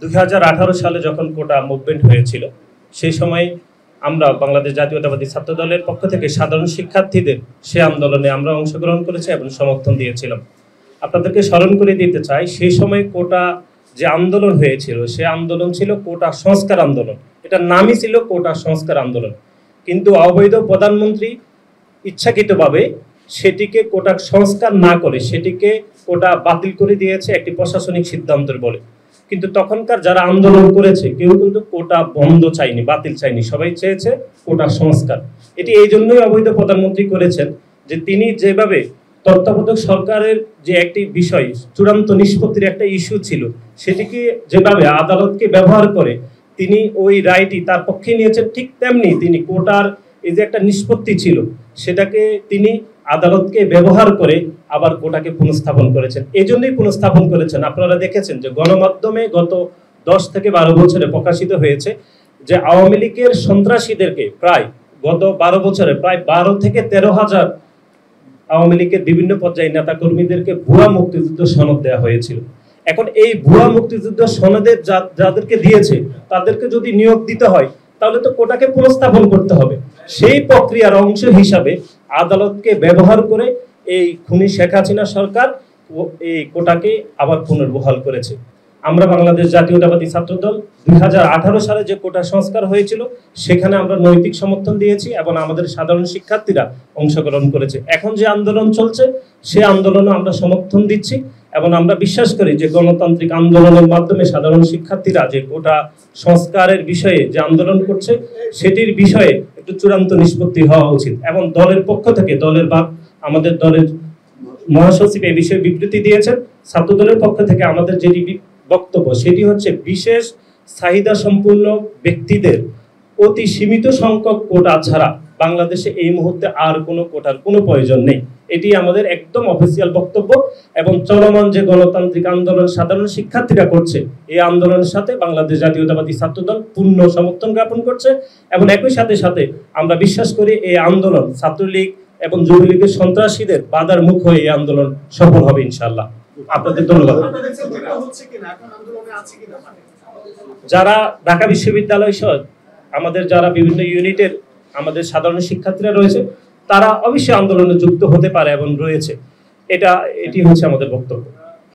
2018 সালে যখন কোটা মুভমেন্ট হয়েছিল সেই সময় আমরা বাংলাদেশ জাতীয়তাবাদী ছাত্র দলের পক্ষ থেকে সাধারণ শিক্ষার্থীদের সে আন্দোলনে আমরা অংশগ্রহণ করেছি এবং সমর্থন দিয়েছিলাম। আপনাদেরকে স্মরণ করে দিতে চাই, সেই সময় কোটা যে আন্দোলন হয়েছিল সে আন্দোলন ছিল কোটা সংস্কার আন্দোলন। এটার নামই ছিল কোটা সংস্কার আন্দোলন, কিন্তু অবৈধ প্রধানমন্ত্রী ইচ্ছাকৃতভাবে সেটিকে কোটা সংস্কার না করে সেটিকে কোটা বাতিল করে দিয়েছে একটি প্রশাসনিক সিদ্ধান্তের বলে। কিন্তু তখনকার যারা আন্দোলন করেছে কেউ কিন্তু কোটা বন্ধ চায়নি, বাতিল চায়নি, সবাই চেয়েছে কোটা সংস্কার। এটি এই জন্যই অবৈধ প্রধানমন্ত্রী করেছেন যে তিনি যেভাবে তত্ত্বাবধায়ক সরকারের যে একটি বিষয় চূড়ান্ত নিষ্পত্তির একটা ইস্যু ছিল সেটিকে যেভাবে আদালতকে ব্যবহার করে তিনি ওই রায়টি তার পক্ষে নিয়েছেন, ঠিক তেমনি তিনি কোটার এই যে একটা নিষ্পত্তি ছিল সেটাকে তিনি আদালতকে ব্যবহার করে আবার কোটাকে পুনঃস্থাপন করেছেন। এই জন্যই পুনঃস্থাপন করেছেন। আপনারা দেখেছেন যে গণমাধ্যমে গত 10 থেকে 12 বছরে প্রকাশিত হয়েছে যে আওয়ামী লীগের সন্ত্রাসীদেরকে প্রায় গত 12 বছরে প্রায় 12 থেকে 13,000 আওয়ামী লীগের বিভিন্ন পর্যায়ে নেতা কর্মীদেরকে ভুয়া মুক্তিযুদ্ধ সনদ দেওয়া হয়েছিল। এখন এই ভুয়া মুক্তিযুদ্ধ সনদের যাদেরকে দিয়েছে তাদেরকে যদি নিয়োগ দিতে হয় তাহলে তো কোটাকে পুনঃস্থাপন করতে হবে। সেই প্রক্রিয়ার অংশ হিসাবে আদালতকে ব্যবহার করে এই খুনি শেখ হাসিনা সরকার এই কোটাকে আবার পুনর্বহাল করেছে। আমরা বাংলাদেশ জাতীয়তাবাদী ছাত্রদল 2018 সালে যে কোটা সংস্কার হয়েছিল সেখানে আমরা নৈতিক সমর্থন দিয়েছি এবং আমাদের সাধারণ শিক্ষার্থীরা অংশগ্রহণ করেছে। এখন যে আন্দোলন চলছে সে আন্দোলনে আমরা সমর্থন দিচ্ছি এবং আমরা বিশ্বাস করি যে গণতান্ত্রিক আন্দোলনের মাধ্যমে সাধারণ শিক্ষার্থীরা যে কোটা সংস্কারের বিষয়ে যে আন্দোলন করছে সেটির বিষয়ে একটু চূড়ান্ত নিষ্পত্তি হওয়া উচিত। এবং দলের পক্ষ থেকে আমাদের দলের মহাসচিব এই বিষয়ে বিবৃতি দিয়েছেন। ছাত্র দলের পক্ষ থেকে আমাদের যেটি বক্তব্য সেটি হচ্ছে বিশেষ চাহিদা সম্পূর্ণ ব্যক্তিদের অতি সীমিত সংখ্যক কোটা ছাড়া বাংলাদেশে এই মুহূর্তে আর কোনো কোটার কোনো প্রয়োজন নেই। এটি আমাদের একদম অফিসিয়াল বক্তব্য এবং চলমান যে গণতান্ত্রিক আন্দোলন সাধারণ শিক্ষার্থীরা করছে এই আন্দোলনের সাথে বাংলাদেশ জাতীয়তাবাদী ছাত্রদল পূর্ণ সমর্থন জ্ঞাপন করছে এবং একই সাথে সাথে আমরা বিশ্বাস করি এই আন্দোলন ছাত্রলীগ এবং যুবলীগের সন্ত্রাসীদের বাধার মুখ হয়ে এই আন্দোলন সফল হবে ইনশাআল্লাহ। আপনাদের ধন্যবাদ। যারা ঢাকা বিশ্ববিদ্যালয় সহ আমাদের যারা বিভিন্ন ইউনিটের আমাদের সাধারণ শিক্ষার্থীরা রয়েছে তারা অবশ্যই আন্দোলনে যুক্ত হতে পারে এবং রয়েছে, এটি হচ্ছে আমাদের বক্তব্য।